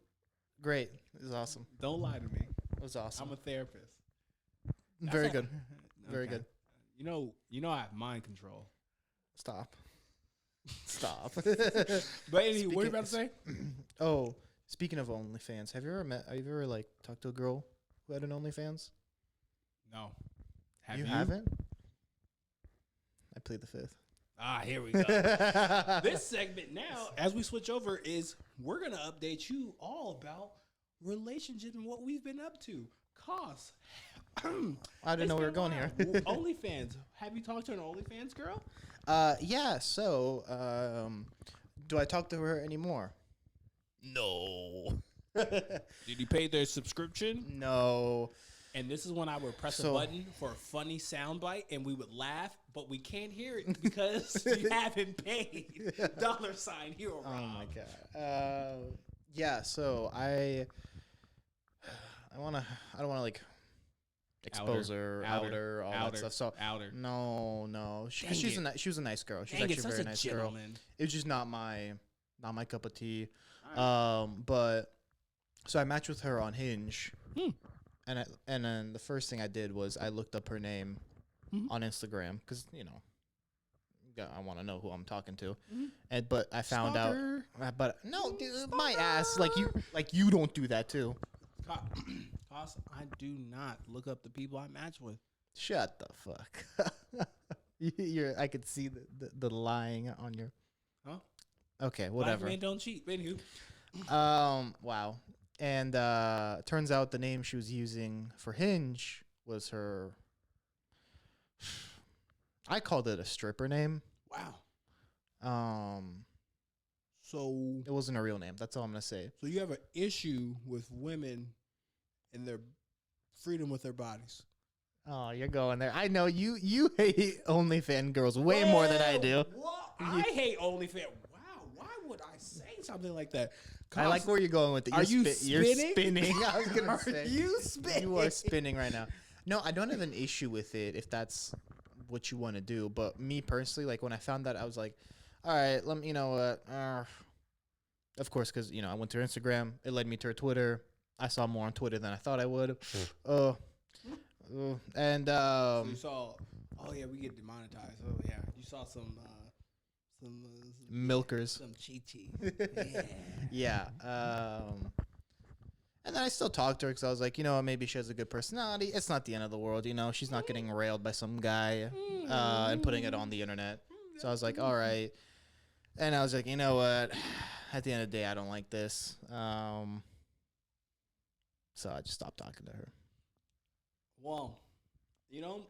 Great. It was awesome. Don't lie to me. It was awesome. I'm a therapist. Very That's good. how- Very Okay. good. You know I have mind control. Stop. Stop. But anyway, what are you about to say? Oh, speaking of OnlyFans, have you ever like talked to a girl who had an OnlyFans? No. You haven't? I plead the fifth. Ah, here we go. This segment now, as we switch over, is we're gonna update you all about relationship and what we've been up to. Cause I didn't know we were going here. OnlyFans. Have you talked to an OnlyFans girl? Yeah. So, do I talk to her anymore? No. Did you pay their subscription? No. And this is when I would press a So- button for a funny soundbite, and we would laugh, but we can't hear it because you haven't paid. $ Hero Rob. Oh my god. Yeah. So I don't want to like expose her, out her, all that stuff. So outer. no. She Dang was a nice girl. She was Dang it, actually a such very a nice girl. gentleman. It was just not my cup of tea. All But so I matched with her on Hinge. Hmm. And then the first thing I did was I looked up her name Mhm. on Instagram, because I want to know who I'm talking to. Mhm. But I found Stalker. out. But no, dude, my ass, like you don't do that too. Cause I do not look up the people I match with. Shut the fuck. I could see the lying on your. Huh? Okay, Black whatever. men don't cheat. Anywho. Wow. And turns out the name she was using for Hinge was her. I called it a stripper name. Wow. So It wasn't a real name. That's all I'm gonna say. you have an issue with women and their freedom with their bodies. Oh, you're going there. I know you hate OnlyFans girls way more than I do. What? I hate OnlyFans. Wow. Why would I say something like that? I like where you're going with it. Are you You're spinning? spinning. I was gonna Are say. you spinning? You are spinning right now. No, I don't have an issue with it if that's what you want to do. But me personally, like when I found that, I was like, all right, let me, of course, because, I went to her Instagram. It led me to her Twitter. I saw more on Twitter than I thought I would. And So you saw, oh yeah, we get demonetized. Oh yeah, you saw some milkers. some chi. Yeah. Yeah. And then I still talked to her because I was like, maybe she has a good personality. It's not the end of the world, She's not getting railed by some guy and putting it on the internet. So I was like, all right. And I was like, you know what? At the end of the day, I don't like this. So I just stopped talking to her. Well, you know,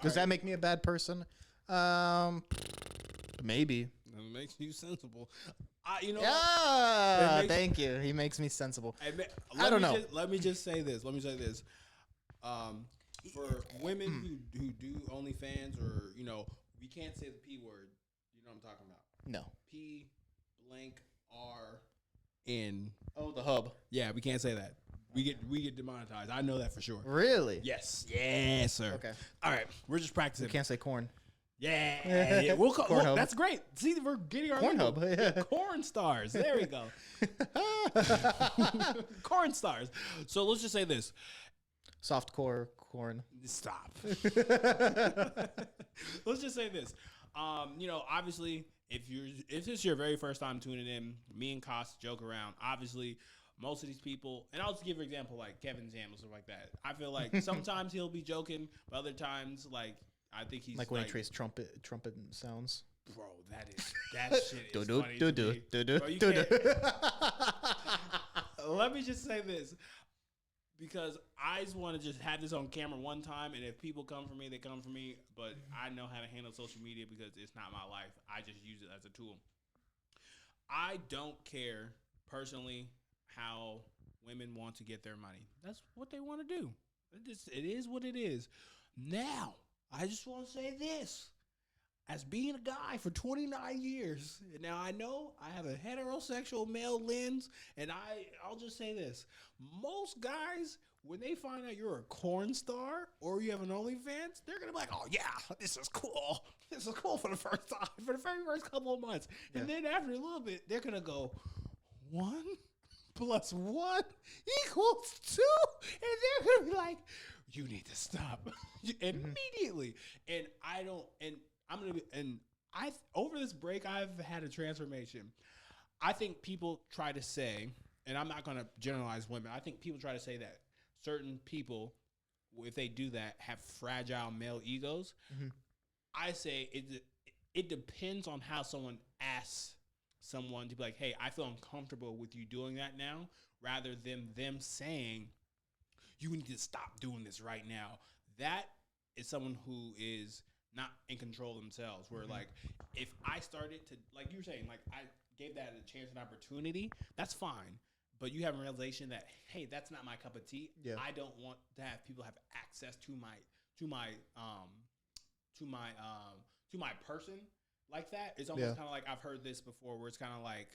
Does that make me a bad person? Maybe. It makes you sensible. You know, Yeah, thank you. He makes me sensible. I don't know. Let me just say this. For women who do OnlyFans, or we can't say the P word. You know what I'm talking about? No. P blank R N. Oh, the hub. Yeah, we can't say that. We get demonetized. I know that for sure. Really? Yes, sir. Okay. All right, we're just practicing. We can't say corn. Yeah. That's great. See, we're getting our Corn hub. Yeah, corn stars. There we go. Corn stars. So let's just say this. Soft core corn. Stop. Let's just say this. Obviously, if this is your very first time tuning in, me and Cas joke around. Obviously, most of these people, and I'll just give an example like Kevin Jam or stuff like that. I feel like sometimes he'll be joking, but other times, like, I think he's like when he traced trumpet sounds. Bro, that shit is funny to me. Bro, you can't. Let me just say this, because I just want to just have this on camera one time, and if people come for me, they come for me. But I know how to handle social media because it's not my life. I just use it as a tool. I don't care personally how women want to get their money. That's what they want to do. It is what it is. Now, I just want to say this. As being a guy for 29 years, now I know I have a heterosexual male lens, and I'll just say this. Most guys, when they find out you're a corn star or you have an OnlyFans, they're going to be like, oh, yeah, this is cool. This is cool for the first time, for the very first couple of months. Yeah. And then after a little bit, they're going to go, 1 + 1 = 2. And they're going to be like, you need to stop immediately. And over this break, I've had a transformation. I think people try to say, and I'm not going to generalize women, I think people try to say that certain people, if they do that, have fragile male egos. Mm-hmm. I say it depends on how someone asks someone to be like, hey, I feel uncomfortable with you doing that now, rather than them saying, you need to stop doing this right now. That is someone who is not in control of themselves, where like, if I started to, like you were saying, like I gave that a chance and opportunity, that's fine. But you have a realization that, hey, that's not my cup of tea. Yeah. I don't want to have people have access to my person like that. It's almost kind of like, I've heard this before, where it's kind of like,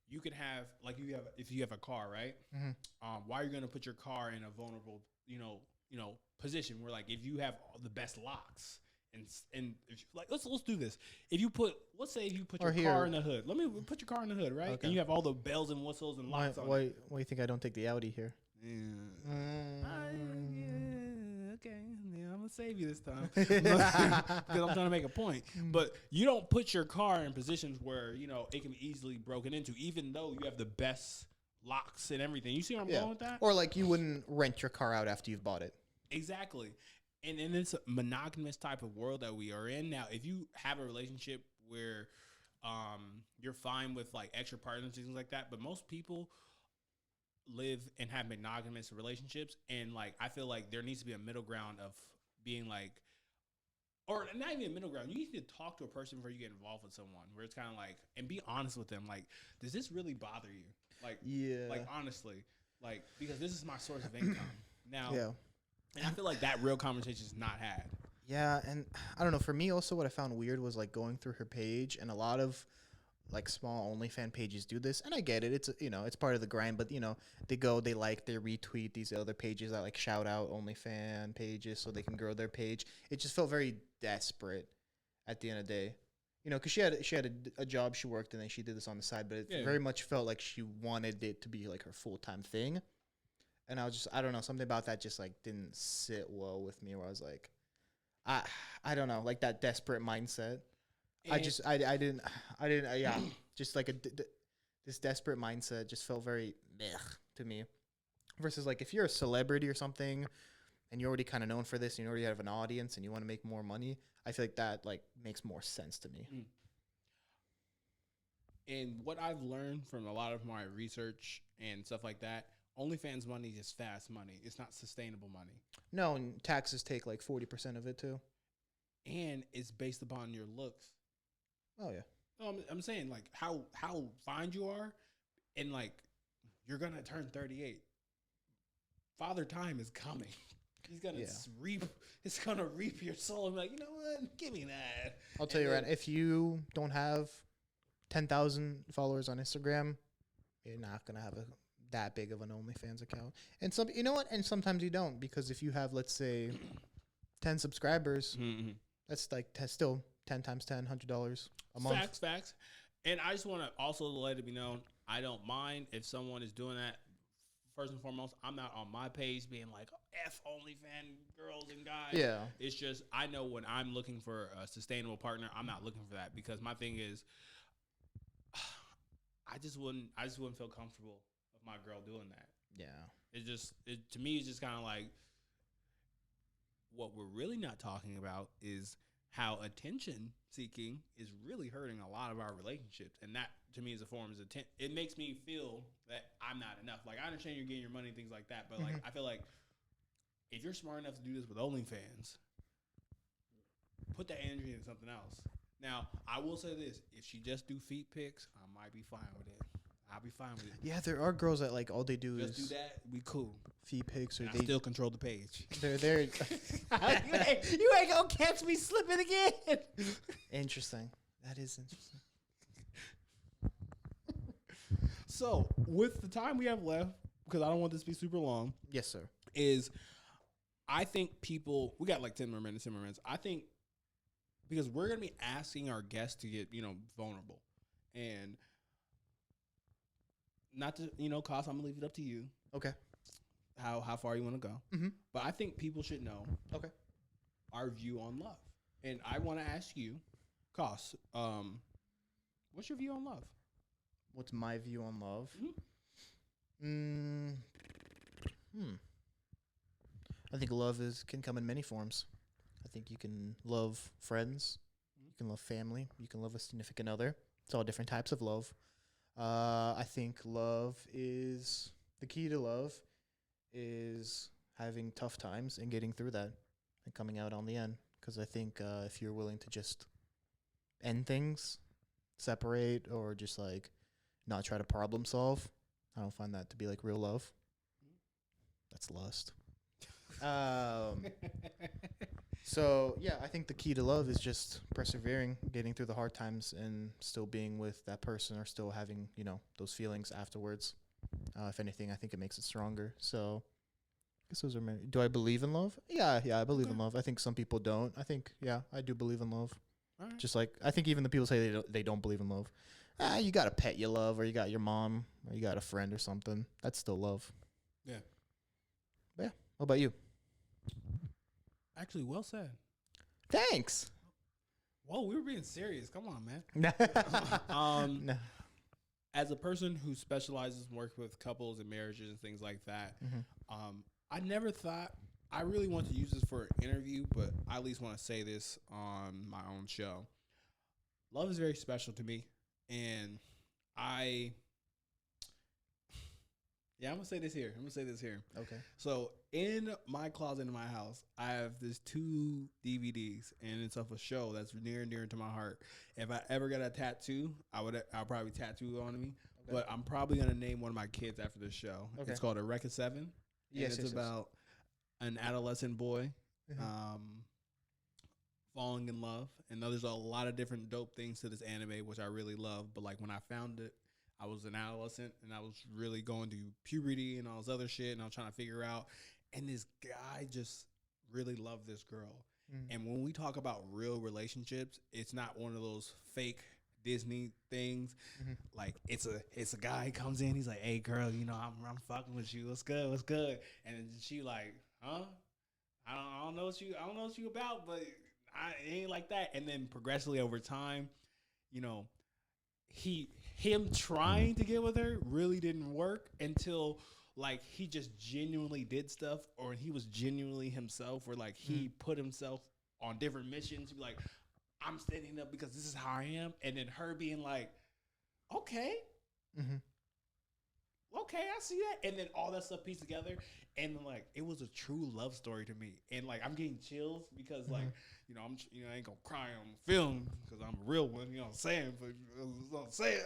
you can have, like, if you have a car, right? Mm-hmm. Why are you going to put your car in a vulnerable, position where, like, if you have all the best locks, and if, like, let's do this. Let's say you put your car in the hood. Let me put your car in the hood, right? Okay. And you have all the bells and whistles and locks on it. Why do you think I don't take the Audi here? Okay, yeah, I'm gonna save you this time because I'm trying to make a point. But you don't put your car in positions where it can be easily broken into, even though you have the best locks and everything. You see where I'm going with that? Or like, you wouldn't rent your car out after you've bought it. Exactly. And in this monogamous type of world that we are in now, if you have a relationship where you're fine with like extra partners and things like that, but most people live and have monogamous relationships, and like, I feel like there needs to be a middle ground of being like, or not even a middle ground. You need to talk to a person before you get involved with someone, where it's kind of like, and be honest with them. Like, does this really bother you? Like, like, honestly, like, because this is my source of income now. Yeah. And I feel like that real conversation is not had. Yeah, and I don't know. For me, also, what I found weird was like going through her page, and a lot of like small OnlyFans pages do this, and I get it. It's it's part of the grind, but they retweet these other pages that like shout out OnlyFans pages so they can grow their page. It just felt very desperate at the end of the day, because she had a job she worked, and then she did this on the side, but it very much felt like she wanted it to be like her full-time thing. And I don't know, something about that just like didn't sit well with me, where I was like, I don't know, like that desperate mindset. Just like this desperate mindset just felt very meh to me. Versus like, if you're a celebrity or something and you're already kind of known for this and you already have an audience and you want to make more money, I feel like that like makes more sense to me. And what I've learned from a lot of my research and stuff like that, OnlyFans money is fast money. It's not sustainable money, No, and taxes take like 40% of it too. and it's based upon your looks. Oh yeah. No, I'm saying like how fine you are, and like you're gonna turn 38. Father Time is coming. He's gonna Yeah. reap. It's gonna reap your soul. I'm like, you know what? Give me that. I'll tell you right. If you don't have 10,000 followers on Instagram, you're not gonna have that big of an OnlyFans account. And some, you know what? And sometimes you don't, because if you have, let's say, 10 subscribers, Mm-hmm. that's like still 10 times 10, $100 a month. Facts. And I just want to also let it be known, I don't mind if someone is doing that. First and foremost, I'm not on my page being like, F OnlyFans girls and guys. Yeah. It's just, I know when I'm looking for a sustainable partner, I'm not looking for that, because my thing is, I just wouldn't feel comfortable with my girl doing that. Yeah. To me, it's just kind of like, what we're really not talking about is how attention seeking is really hurting a lot of our relationships. And that, to me, is a form of attention. It makes me feel that I'm not enough. Like, I understand you're getting your money and things like that, but like, I feel like if you're smart enough to do this with OnlyFans, put that energy into something else. Now, I will say this: if she just do feet pics, I might be fine with it. I'll be fine with it. Yeah, there are girls that like all they do Just is do that, we cool. feet pics, or And I they still control the page. they're you ain't gonna catch me slipping again. interesting. That is interesting. So, with the time we have left, because I don't want this to be super long, Yes, sir. is I think people, we got like 10 more minutes. I think because we're going to be asking our guests to get, vulnerable. And not to, Cos, I'm going to leave it up to you Okay. how far you want to go. Mm-hmm. But I think people should know Okay. our view on love. And I want to ask you, Cos, what's your view on love? What's my view on love? Mhm. I think love can come in many forms. I think you can love friends, you can love family, you can love a significant other. It's all different types of love. I think love is the key to love is having tough times and getting through that and coming out on the end. Because I think if you're willing to just end things, separate, or just like not try to problem solve, I don't find that to be like real love. That's lust. So yeah, I think the key to love is just persevering, getting through the hard times, and still being with that person, or still having those feelings afterwards. If anything, I think it makes it stronger. So I guess those are my. Do I believe in love? Yeah, I believe in love. I think some people don't. I think I do believe in love. All right. Just like I think even the people say they don't believe in love. You got a pet you love, or you got your mom, or you got a friend or something. That's still love. Yeah. But yeah. What about you? Actually, well said. Thanks. Whoa, we were being serious. Come on, man. No. As a person who specializes in working with couples and marriages and things like that, I never thought I really want to use this for an interview, but I at least want to say this on my own show. Love is very special to me, and I'm gonna say this here. Okay. So in my closet in my house, I have these 2 DVDs, and it's of a show that's near and dear to my heart. If I ever got a tattoo, I'll probably tattoo it on me. Okay. But I'm probably gonna name one of my kids after this show. Okay. It's called Eureka 7. Yes, and it's about an adolescent boy falling in love. And there's a lot of different dope things to this anime, which I really love. But like when I found it, I was an adolescent and I was really going through puberty and all this other shit, and I was trying to figure out. And this guy just really loved this girl. And when we talk about real relationships, it's not one of those fake Disney things. Like it's a guy comes in, he's like, "Hey girl, I'm fucking with you. What's good? And then she like, "Huh? I don't know what you about, but it ain't like that." And then progressively over time, him trying to get with her really didn't work until like he just genuinely did stuff, or he was genuinely himself, or like he put himself on different missions. Like, I'm standing up because this is how I am, and then her being like, okay, okay, I see that. And then all that stuff pieced together. And then, like, it was a true love story to me. And, like, I'm getting chills because, like, you know, I ain't gonna cry on film because I'm a real one, you know what I'm saying? But I'm saying,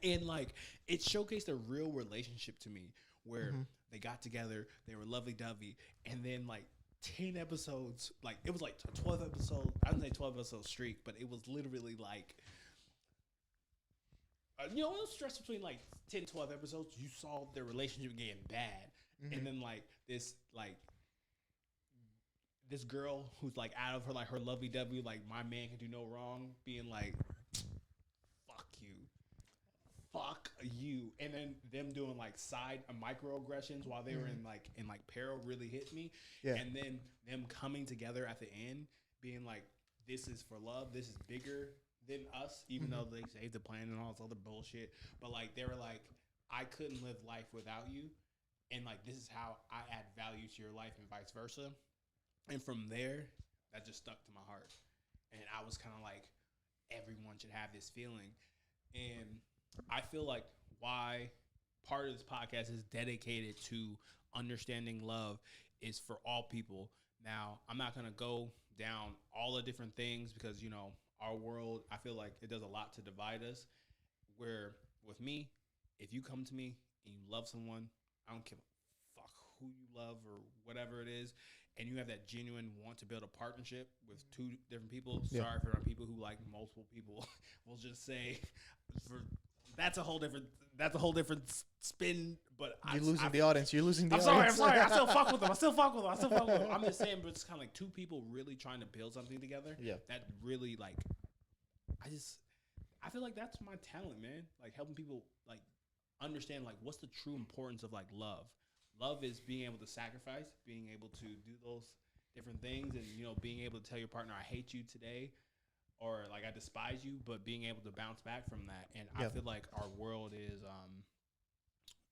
And, like, it showcased a real relationship to me where they got together, they were lovey-dovey, and then, like, 10 episodes, like, it was like 12 episodes, I wouldn't say 12 episode streak, but it was literally, like, you know, it was stress between, like, 10, 12 episodes. You saw their relationship getting bad. And then, like, this girl who's, like, out of her, like, her lovey-dovey, like, my man can do no wrong, being like, fuck you, and then them doing like side microaggressions while they were in peril really hit me. And then them coming together at the end, being like, this is for love, this is bigger than us, even though they saved the planet and all this other bullshit. But like, they were like, I couldn't live life without you, and like, this is how I add value to your life and vice versa. And from there, that just stuck to my heart, and I was kind of like, everyone should have this feeling. And I feel like why part of this podcast is dedicated to understanding love is for all people. Now, I'm not going to go down all the different things because, you know, our world, I feel like it does a lot to divide us. Where with me, if you come to me and you love someone, I don't give a fuck who you love or whatever it is, and you have that genuine want to build a partnership with two different people. Sorry for our people who like multiple people. We'll just say that's a whole different spin. But you're losing the audience. You're losing the I'm audience. sorry. I still fuck with them. I'm just saying, but it's kind of like two people really trying to build something together. Yeah. That really like, I feel like that's my talent, man. Like helping people like understand like what's the true importance of like love. Love is being able to sacrifice, being able to do those different things, and you know, being able to tell your partner, "I hate you today," or like, "I despise you," but being able to bounce back from that. And I feel like our world is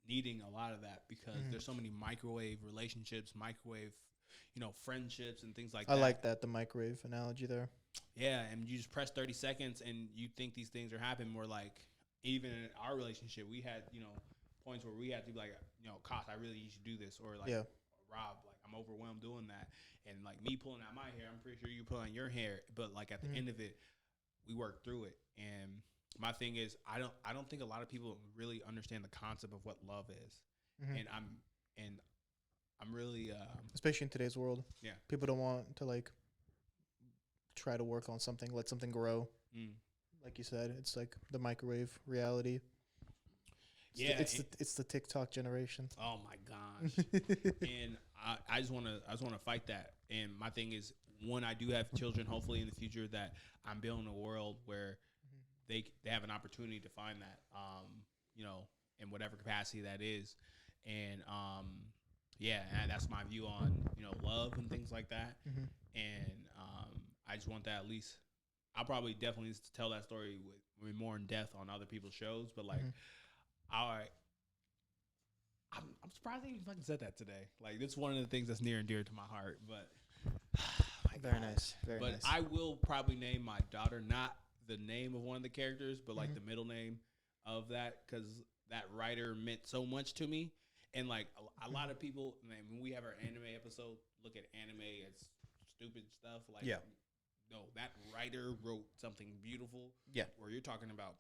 needing a lot of that because there's so many microwave relationships, you know, friendships and things like that. I like that, the microwave analogy there. Yeah, and you just press 30 seconds and you think these things are happening. More like, even in our relationship, we had, you know, points where we had to be like, you know, Cas, I really need you to do this, or like, Rob, like, I'm overwhelmed doing that, and like me pulling out my hair, I'm pretty sure you pulling your hair, but like at the end of it, we worked through it. And my thing is, I don't think a lot of people really understand the concept of what love is, and I'm really especially in today's world, people don't want to like try to work on something, let something grow. Like you said, it's like the microwave reality. It's the TikTok generation. Oh my gosh. And I just want to fight that. And my thing is, when I do have children, hopefully in the future, that I'm building a world where they have an opportunity to find that, you know, in whatever capacity that is. And and that's my view on, you know, love and things like that. And I just want that, at least I'll probably definitely tell that story with more in depth on other people's shows, but like, I'm surprised I even fucking said that today. Like, it's one of the things that's near and dear to my heart. But very nice. But I will probably name my daughter not the name of one of the characters, but like the middle name of that, because that writer meant so much to me. And like a lot of people, man, when we have our anime episode, look at anime as stupid stuff. Like, no, that writer wrote something beautiful. Yeah, where you're talking about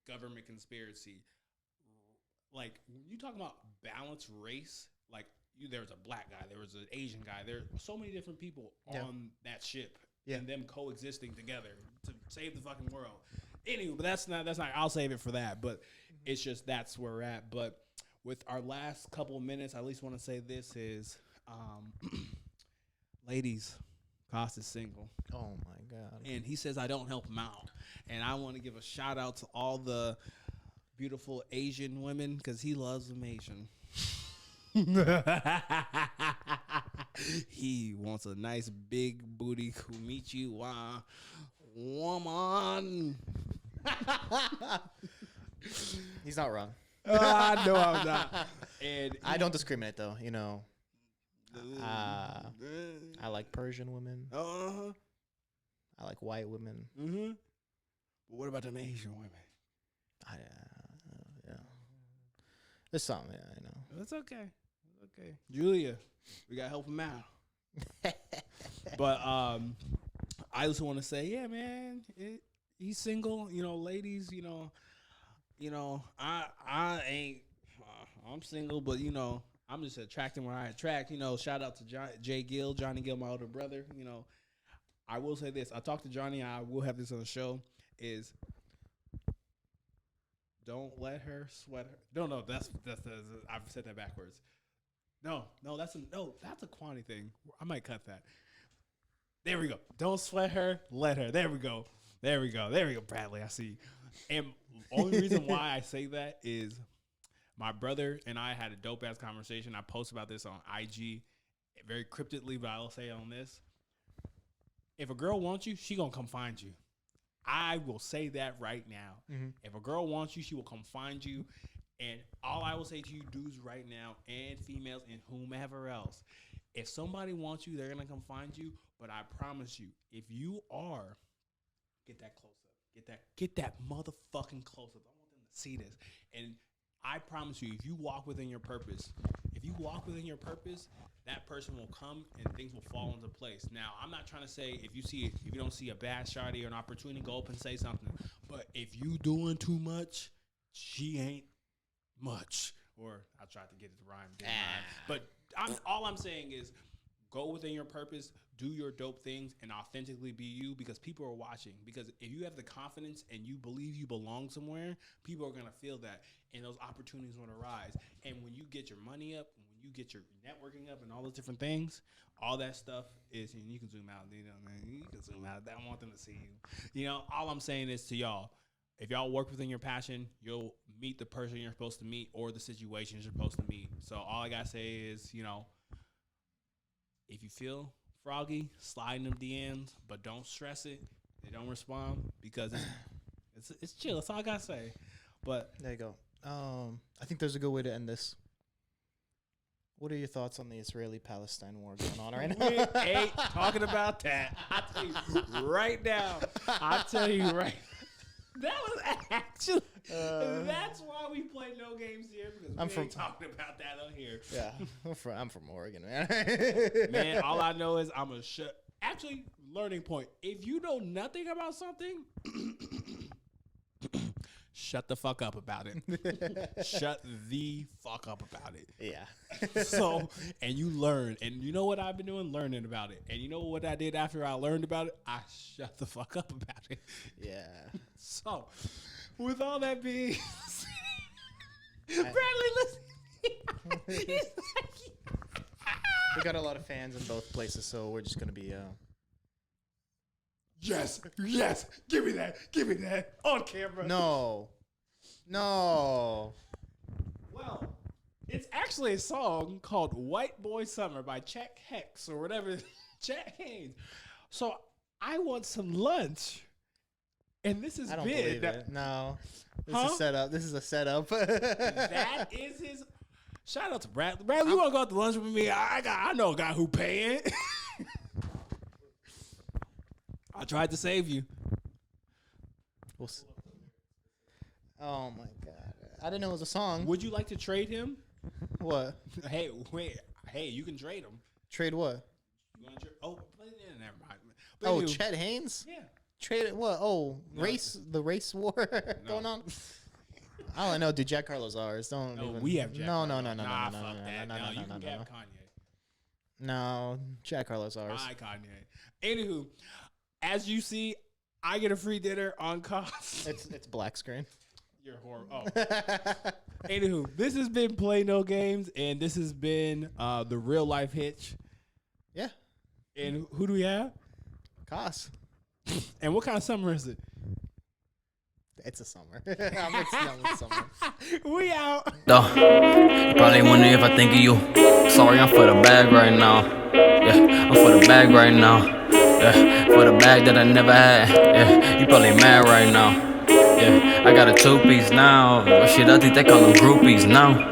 government conspiracy. Like, when you talk about balanced race, like, there was a black guy, there was an Asian guy, there are so many different people on that ship, and them coexisting together to save the fucking world. Anyway, but that's not. I'll save it for that. But it's just, that's where we're at. But with our last couple of minutes, I at least want to say this is, ladies, Cas is single. Oh my God! And he says I don't help him out, and I want to give a shout out to all the beautiful Asian women, because he loves them Asian. He wants a nice big booty Kumichiwa woman. He's not wrong. No, I'm not. And I don't discriminate, though. You know, I like Persian women. I like white women. But what about them Asian women? There's something, yeah, I know. It's okay. It's okay. Julia, we gotta help him out. But I just want to say, yeah, man, he's single. You know, ladies, I ain't. I'm single, but I'm just attracting where I attract. Shout out to Johnny Gill, my older brother. I will say this. I talked to Johnny. I will have this on the show. Is don't let her sweat her. No, that's I've said that backwards. No, that's a quantity thing. I might cut that. There we go. Don't sweat her, let her. There we go, Bradley. I see. And only reason why I say that is my brother and I had a dope ass conversation. I post about this on IG very cryptically, but I'll say it on this. If a girl wants you, she gonna come find you. I will say that right now. Mm-hmm. If a girl wants you, she will come find you. And all I will say to you dudes right now, and females and whomever else, if somebody wants you, they're going to come find you. But I promise you, if you are, get that close up. Get that motherfucking close up. I want them to see this. And I promise you, if you walk within your purpose, that person will come and things will fall into place. Now, I'm not trying to say if you don't see a bad shawty or an opportunity, go up and say something. But if you doing too much, she ain't much. Or I tried to get it to rhyme. But all I'm saying is go within your purpose, do your dope things, and authentically be you, because people are watching. Because if you have the confidence and you believe you belong somewhere, people are going to feel that, and those opportunities will arise. And when you get your money up, when you get your networking up and all those different things, all that stuff is, and you can zoom out, you can zoom out. I want them to see you. All I'm saying is to y'all, if y'all work within your passion, you'll meet the person you're supposed to meet or the situation you're supposed to meet. So all I got to say is, if you feel froggy, slide in them DMs, but don't stress it. They don't respond because it's chill. That's all I got to say. But there you go. I think there's a good way to end this. What are your thoughts on the Israeli-Palestine war going on right now? We ain't talking about that. I tell you right now. That was actually. That's why we play no games here, because we ain't talking about that on here. Yeah, I'm from Oregon, man. Man, all I know is I'm a actually learning point. If you know nothing about something, shut the fuck up about it. Shut the fuck up about it. Yeah. So, and you learn. And you know what I've been doing? Learning about it. And you know what I did after I learned about it? I shut the fuck up about it. Yeah. So, with all that being Bradley, listen. We got a lot of fans in both places, so we're just going to be... Yes, give me that on camera. No. Well, it's actually a song called White Boy Summer by Chet Hex or whatever, Chet Haynes. So I want some lunch, and this is I don't believe it. No. This is a setup. That is his... Shout out to Bradley. Bradley, you want to go out to lunch with me? I know a guy who paying. I tried to save you. Oh my god! I didn't know it was a song. Would you like to trade him? What? Hey, wait. Hey, you can trade him. Trade what? You want to trade? Oh, never mind. But anyway, Chet Haynes? Yeah. Trade it? What? Oh, no. The race war going on. All I know, dude. Jack Harlow's ours. Don't. No, even. We have Jack. No. No. Fuck that. No, you can have Kanye. No, Jack Harlow's ours. Hi, Kanye. Anywho. As you see, I get a free dinner on cost. It's black screen. You're horrible. Oh. Anywho, this has been Play No Games, and this has been the real life hitch. Yeah. And who do we have? Cas. And what kind of summer is it? It's a summer. It's summer. We out. Probably wondering if I think of you. Sorry, I'm for the bag right now. Yeah, I'm for the bag right now. Yeah, for the bag that I never had. Yeah, you probably mad right now. Yeah, I got a 2-piece now. Shit, I think they call them groupies now.